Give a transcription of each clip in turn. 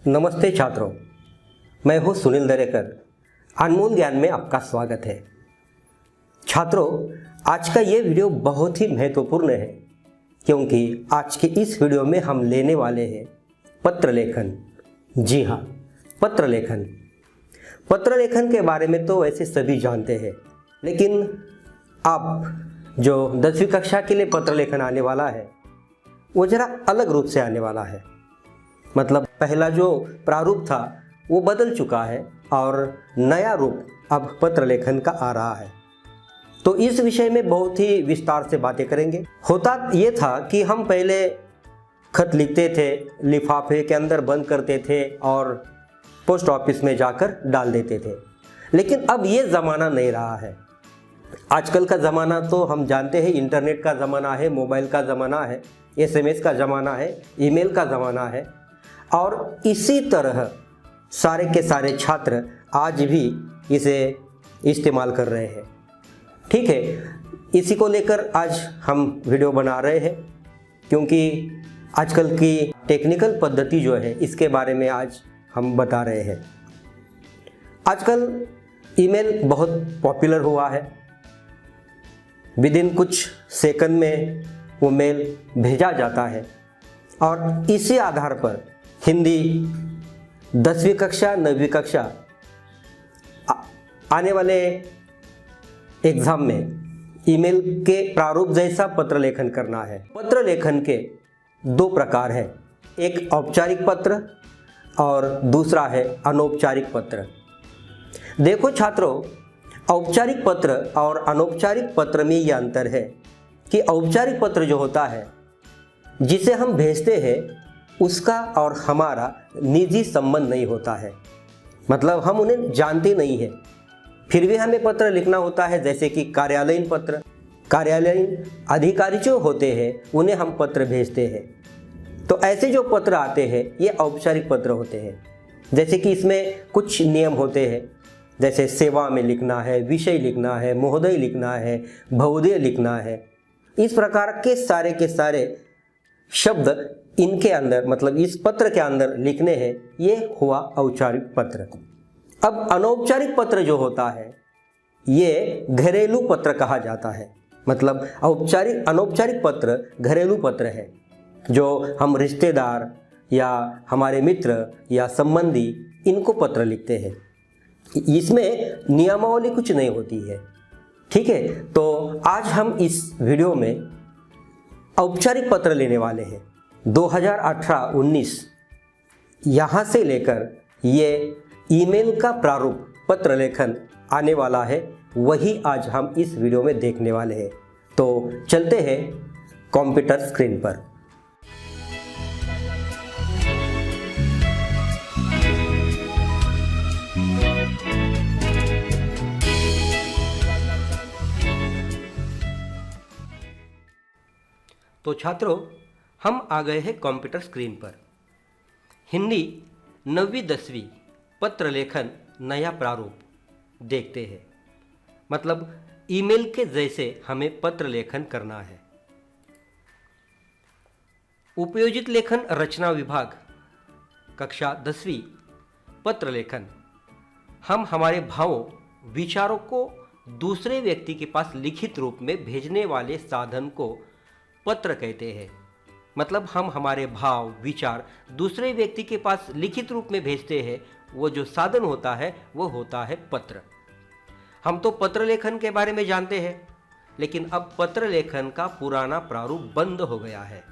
नमस्ते छात्रों, मैं हूं सुनील दरेकर। अनमोल ज्ञान में आपका स्वागत है। छात्रों, आज का ये वीडियो बहुत ही महत्वपूर्ण है क्योंकि आज के इस वीडियो में हम लेने वाले हैं पत्र लेखन। जी हाँ, पत्र लेखन। पत्र लेखन के बारे में तो वैसे सभी जानते हैं, लेकिन अब जो 10वीं कक्षा के लिए पत्र लेखन आने वाला है वो ज़रा अलग रूप से आने वाला है। मतलब पहला जो प्रारूप था वो बदल चुका है और नया रूप अब पत्र लेखन का आ रहा है। तो इस विषय में बहुत ही विस्तार से बातें करेंगे। होता ये था कि हम पहले खत लिखते थे, लिफाफे के अंदर बंद करते थे और पोस्ट ऑफिस में जाकर डाल देते थे, लेकिन अब ये ज़माना नहीं रहा है। आजकल का ज़माना तो हम जानते हैं, इंटरनेट का ज़माना है, मोबाइल का ज़माना है, SMS का ज़माना है, ईमेल का ज़माना है। और इसी तरह सारे के सारे छात्र आज भी इसे इस्तेमाल कर रहे हैं। ठीक है, इसी को लेकर आज हम वीडियो बना रहे हैं क्योंकि आजकल की टेक्निकल पद्धति जो है इसके बारे में आज हम बता रहे हैं। आजकल ईमेल बहुत पॉपुलर हुआ है। विदिन कुछ सेकंड में वो मेल भेजा जाता है और इसी आधार पर हिंदी 10वीं कक्षा 9वीं कक्षा आने वाले एग्ज़ाम में ईमेल के प्रारूप जैसा पत्र लेखन करना है। पत्र लेखन के दो प्रकार है, एक औपचारिक पत्र और दूसरा है अनौपचारिक पत्र। देखो छात्रों, औपचारिक पत्र और अनौपचारिक पत्र में यह अंतर है कि औपचारिक पत्र जो होता है जिसे हम भेजते हैं उसका और हमारा निजी संबंध नहीं होता है। मतलब हम उन्हें जानते नहीं हैं, फिर भी हमें पत्र लिखना होता है। जैसे कि कार्यालयीन पत्र, कार्यालयीन अधिकारी जो होते हैं उन्हें हम पत्र भेजते हैं। तो ऐसे जो पत्र आते हैं ये औपचारिक पत्र होते हैं। जैसे कि इसमें कुछ नियम होते हैं, जैसे सेवा में लिखना है, विषय लिखना है, महोदय लिखना है, भवोदय लिखना है। इस प्रकार के सारे शब्द इनके अंदर, मतलब इस पत्र के अंदर लिखने हैं। ये हुआ औपचारिक पत्र। अब अनौपचारिक पत्र जो होता है ये घरेलू पत्र कहा जाता है। मतलब अनौपचारिक पत्र घरेलू पत्र है जो हम रिश्तेदार या हमारे मित्र या संबंधी इनको पत्र लिखते हैं। इसमें नियमावली कुछ नहीं होती है। ठीक है, तो आज हम इस वीडियो में औपचारिक पत्र लेने वाले हैं। 2018-19 यहाँ से लेकर ये ईमेल का प्रारूप पत्र लेखन आने वाला है, वही आज हम इस वीडियो में देखने वाले हैं। तो चलते हैं कंप्यूटर स्क्रीन पर। तो छात्रों, हम आ गए हैं कंप्यूटर स्क्रीन पर। हिंदी 9वीं 10वीं पत्र लेखन नया प्रारूप देखते हैं। मतलब ईमेल के जैसे हमें पत्र लेखन करना है। उपयोजित लेखन रचना विभाग कक्षा 10वीं पत्र लेखन। हम हमारे भावों विचारों को दूसरे व्यक्ति के पास लिखित रूप में भेजने वाले साधन को पत्र कहते हैं। मतलब हम हमारे भाव विचार दूसरे व्यक्ति के पास लिखित रूप में भेजते हैं, वो जो साधन होता है वो होता है पत्र। हम तो पत्र लेखन के बारे में जानते हैं, लेकिन अब पत्र लेखन का पुराना प्रारूप बंद हो गया है।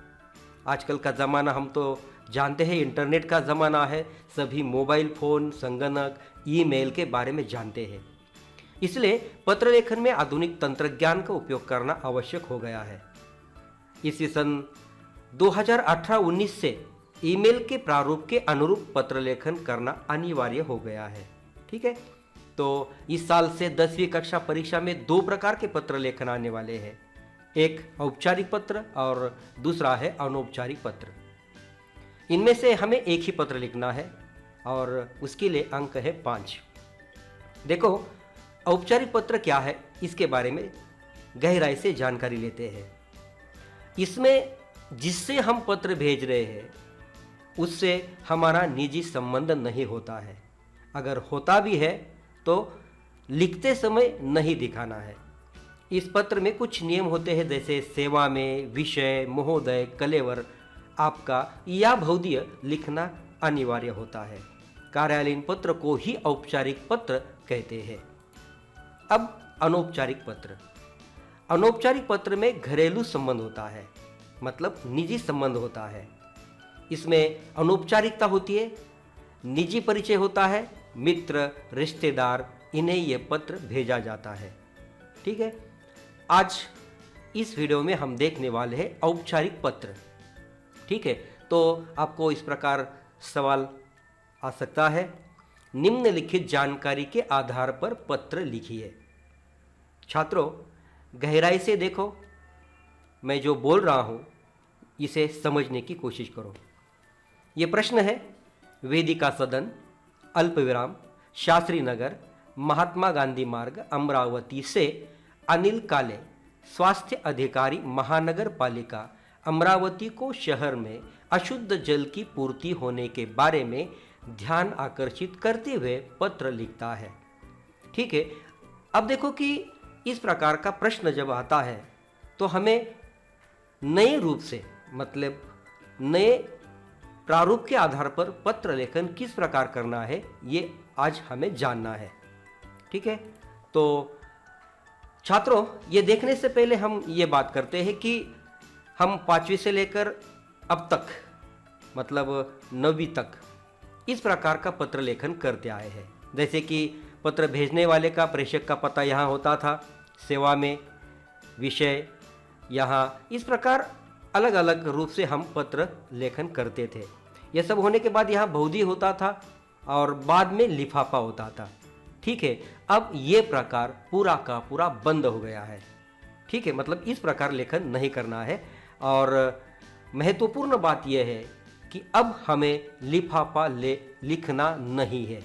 आजकल का ज़माना हम तो जानते हैं, इंटरनेट का ज़माना है। सभी मोबाइल फ़ोन, संगणक, ईमेल के बारे में जानते हैं। इसलिए पत्र लेखन में आधुनिक तंत्रज्ञान का उपयोग करना आवश्यक हो गया है। इसी सन 2018-19 से ईमेल के प्रारूप के अनुरूप पत्र लेखन करना अनिवार्य हो गया है। ठीक है, तो इस साल से 10वीं कक्षा परीक्षा में दो प्रकार के पत्र लेखन आने वाले हैं, एक औपचारिक पत्र और दूसरा है अनौपचारिक पत्र। इनमें से हमें एक ही पत्र लिखना है और उसके लिए अंक है 5। देखो, औपचारिक पत्र क्या है इसके बारे में गहराई से जानकारी लेते हैं। इसमें जिससे हम पत्र भेज रहे हैं उससे हमारा निजी संबंध नहीं होता है। अगर होता भी है तो लिखते समय नहीं दिखाना है। इस पत्र में कुछ नियम होते हैं, जैसे सेवा में, विषय, महोदय, कलेवर, आपका या भौदीय लिखना अनिवार्य होता है। कार्यालयीन पत्र को ही औपचारिक पत्र कहते हैं। अब अनौपचारिक पत्र। अनौपचारिक पत्र में घरेलू संबंध होता है, मतलब निजी संबंध होता है। इसमें अनौपचारिकता होती है, निजी परिचय होता है, मित्र, रिश्तेदार, इन्हें ये पत्र भेजा जाता है। ठीक है, आज इस वीडियो में हम देखने वाले हैं औपचारिक पत्र। ठीक है, तो आपको इस प्रकार सवाल आ सकता है, निम्नलिखित जानकारी के आधार पर पत्र लिखिए। छात्रों, गहराई से देखो, मैं जो बोल रहा हूं इसे समझने की कोशिश करो। ये प्रश्न है, वेदिका सदन, अल्पविराम, शास्त्री नगर, महात्मा गांधी मार्ग, अमरावती से अनिल काले, स्वास्थ्य अधिकारी, महानगर पालिका अमरावती को शहर में अशुद्ध जल की पूर्ति होने के बारे में ध्यान आकर्षित करते हुए पत्र लिखता है। ठीक है, अब देखो कि इस प्रकार का प्रश्न जब आता है तो हमें नए रूप से, मतलब नए प्रारूप के आधार पर पत्र लेखन किस प्रकार करना है, ये आज हमें जानना है। ठीक है, तो छात्रों, ये देखने से पहले हम ये बात करते हैं कि हम 5वीं से लेकर अब तक, मतलब 9वीं तक इस प्रकार का पत्र लेखन करते आए हैं। जैसे कि पत्र भेजने वाले का, प्रेषक का पता यहाँ होता था, सेवा में, विषय यहाँ, इस प्रकार अलग अलग रूप से हम पत्र लेखन करते थे। यह सब होने के बाद यहाँ भौदी होता था और बाद में लिफाफा होता था। ठीक है, अब ये प्रकार पूरा का पूरा बंद हो गया है। ठीक है, मतलब इस प्रकार लेखन नहीं करना है। और महत्वपूर्ण बात यह है कि अब हमें लिफाफा लिखना नहीं है,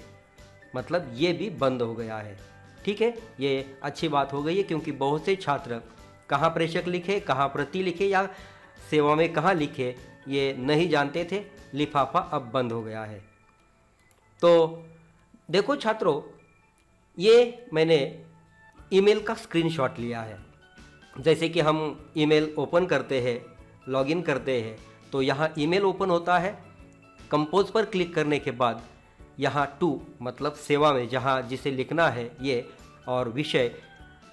मतलब ये भी बंद हो गया है। ठीक है, ये अच्छी बात हो गई है, क्योंकि बहुत से छात्र कहाँ प्रेषक लिखे, कहाँ प्रति लिखे या सेवा में कहाँ लिखे, ये नहीं जानते थे। लिफाफा अब बंद हो गया है। तो देखो छात्रों, ये मैंने ईमेल का स्क्रीनशॉट लिया है। जैसे कि हम ईमेल ओपन करते हैं, लॉगिन करते हैं, तो यहाँ ईमेल ओपन होता है। कंपोज पर क्लिक करने के बाद यहाँ टू, मतलब सेवा में जहाँ जिसे लिखना है ये, और विषय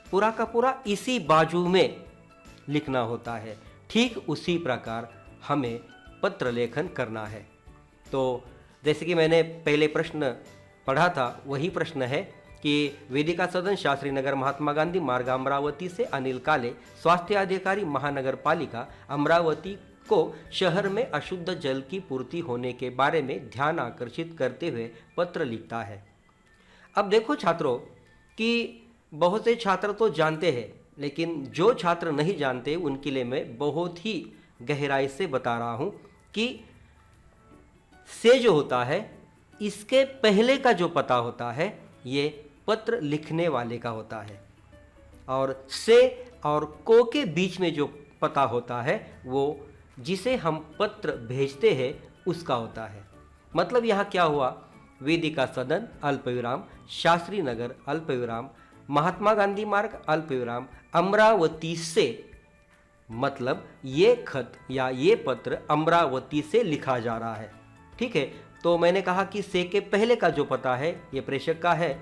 पूरा का पूरा इसी बाजू में लिखना होता है। ठीक उसी प्रकार हमें पत्र लेखन करना है। तो जैसे कि मैंने पहले प्रश्न पढ़ा था, वही प्रश्न है कि वेदिका सदन, शास्त्री नगर, महात्मा गांधी मार्ग, अमरावती से अनिल काले, स्वास्थ्य अधिकारी, महानगर पालिका अमरावती को शहर में अशुद्ध जल की पूर्ति होने के बारे में ध्यान आकर्षित करते हुए पत्र लिखता है। अब देखो छात्रों कि बहुत से छात्र तो जानते हैं, लेकिन जो छात्र नहीं जानते उनके लिए मैं बहुत ही गहराई से बता रहा हूं कि से जो होता है, इसके पहले का जो पता होता है ये पत्र लिखने वाले का होता है, और से और को के बीच में जो पता होता है वो जिसे हम पत्र भेजते हैं उसका होता है। मतलब यहाँ क्या हुआ, वेदिका सदन, अल्पविराम, शास्त्री नगर, अल्पविराम, महात्मा गांधी मार्ग, अल्पविराम, अमरावती से, मतलब ये खत या ये पत्र अमरावती से लिखा जा रहा है। ठीक है, तो मैंने कहा कि से के पहले का जो पता है ये प्रेषक का है,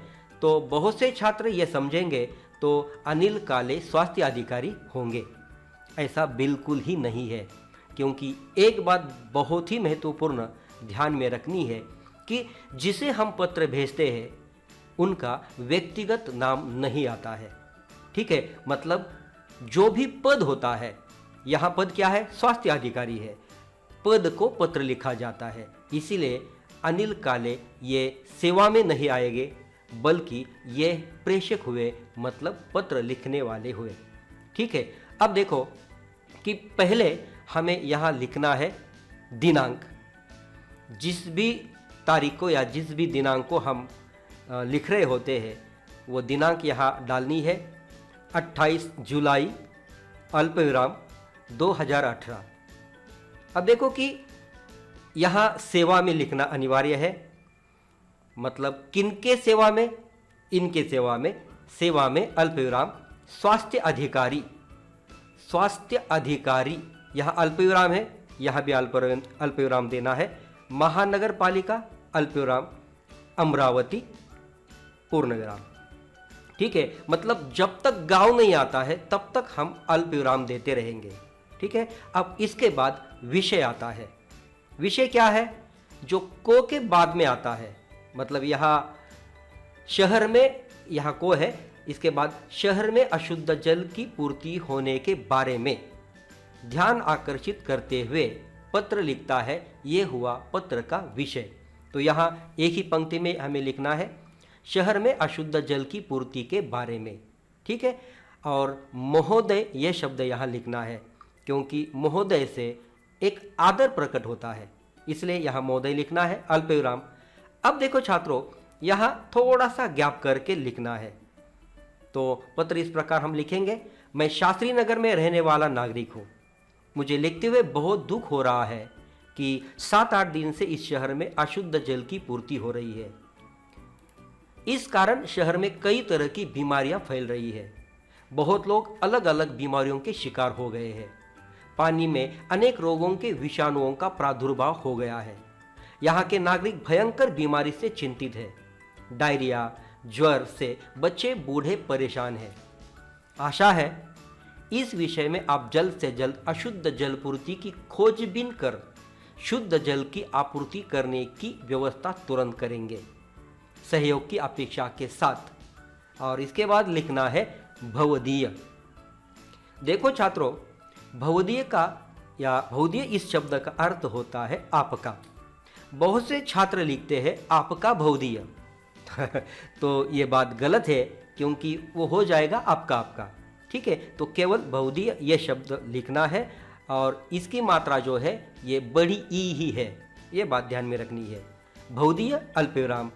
तो बहुत से छात्र ये समझेंगे तो अनिल काले स्वास्थ्य अधिकारी होंगे। ऐसा बिल्कुल ही नहीं है, क्योंकि एक बात बहुत ही महत्वपूर्ण ध्यान में रखनी है कि जिसे हम पत्र भेजते हैं उनका व्यक्तिगत नाम नहीं आता है। ठीक है, मतलब जो भी पद होता है, यहाँ पद क्या है, स्वास्थ्य अधिकारी है, पद को पत्र लिखा जाता है। इसीलिए अनिल काले ये सेवा में नहीं आएंगे, बल्कि ये प्रेषक हुए, मतलब पत्र लिखने वाले हुए। ठीक है, अब देखो कि पहले हमें यहाँ लिखना है दिनांक। जिस भी तारीख को या जिस भी दिनांक को हम लिख रहे होते हैं वो दिनांक यहाँ डालनी है, 28 जुलाई अल्पविराम 2018। अब देखो कि यहाँ सेवा में लिखना अनिवार्य है, मतलब किनके सेवा में, इनके सेवा में अल्प विराम स्वास्थ्य अधिकारी, स्वास्थ्य अधिकारी यहाँ अल्प विराम है, यहाँ भी अल्प विराम देना है। महानगर पालिका अल्प विराम अमरावती पूर्ण विराम। ठीक है, मतलब जब तक गांव नहीं आता है तब तक हम अल्प विराम देते रहेंगे। ठीक है, अब इसके बाद विषय आता है। विषय क्या है? जो को के बाद में आता है, मतलब यहाँ शहर में, यहाँ को है, इसके बाद शहर में अशुद्ध जल की पूर्ति होने के बारे में ध्यान आकर्षित करते हुए पत्र लिखता है। ये हुआ पत्र का विषय। तो यहाँ एक ही पंक्ति में हमें लिखना है शहर में अशुद्ध जल की पूर्ति के बारे में। ठीक है, और महोदय यह शब्द यहाँ लिखना है, क्योंकि महोदय से एक आदर प्रकट होता है, इसलिए यहाँ महोदय लिखना है अल्प विराम। अब देखो छात्रों, यहाँ थोड़ा सा गैप करके लिखना है। तो पत्र इस प्रकार हम लिखेंगे, मैं शास्त्री नगर में रहने वाला नागरिक हूँ। मुझे लिखते हुए बहुत दुख हो रहा है कि 7-8 दिन से इस शहर में अशुद्ध जल की पूर्ति हो रही है। इस कारण शहर में कई तरह की बीमारियां फैल रही है। बहुत लोग अलग अलग बीमारियों के शिकार हो गए हैं। पानी में अनेक रोगों के विषाणुओं का प्रादुर्भाव हो गया है। यहाँ के नागरिक भयंकर बीमारी से चिंतित है। डायरिया, ज्वर से बच्चे बूढ़े परेशान हैं। आशा है इस विषय में आप जल्द से जल्द अशुद्ध जल पूर्ति की खोजबीन कर शुद्ध जल की आपूर्ति करने की व्यवस्था तुरंत करेंगे, सहयोग की अपेक्षा के साथ। और इसके बाद लिखना है भवदीय। देखो छात्रों, भवदीय का या भवदीय इस शब्द का अर्थ होता है आपका। बहुत से छात्र लिखते हैं आपका भवदीय तो ये बात गलत है, क्योंकि वो हो जाएगा आपका। ठीक है, तो केवल भवदीय ये शब्द लिखना है, और इसकी मात्रा जो है ये बड़ी ई ही है, ये बात ध्यान में रखनी है। भवदीय अल्प विराम।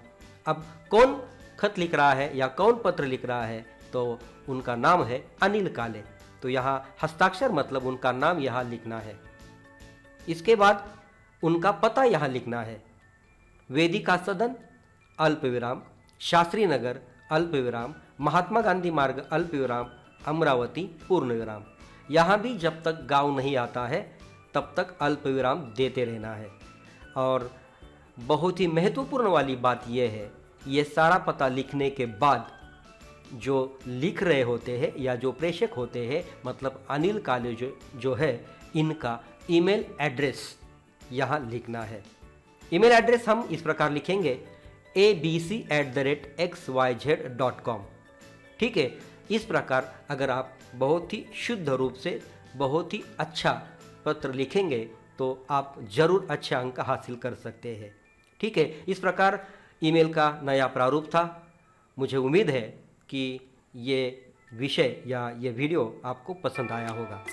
अब कौन खत लिख रहा है या कौन पत्र लिख रहा है, तो उनका नाम है अनिल काले। तो यहाँ हस्ताक्षर मतलब उनका नाम यहाँ लिखना है। इसके बाद उनका पता यहाँ लिखना है। वेदिका सदन अल्प विराम शास्त्री नगर अल्प विराम महात्मा गांधी मार्ग अल्प विराम अमरावती पूर्ण विराम। यहाँ भी जब तक गांव नहीं आता है तब तक अल्प विराम देते रहना है। और बहुत ही महत्वपूर्ण वाली बात यह है, ये सारा पता लिखने के बाद जो लिख रहे होते हैं या जो प्रेषक होते हैं, मतलब अनिल काले जो है, इनका ईमेल एड्रेस यहाँ लिखना है। ईमेल एड्रेस हम इस प्रकार लिखेंगे abc@xyz.com। ठीक है, इस प्रकार अगर आप बहुत ही शुद्ध रूप से बहुत ही अच्छा पत्र लिखेंगे तो आप जरूर अच्छे अंक हासिल कर सकते हैं। ठीक है, इस प्रकार ईमेल का नया प्रारूप था। मुझे उम्मीद है कि ये विषय या ये वीडियो आपको पसंद आया होगा।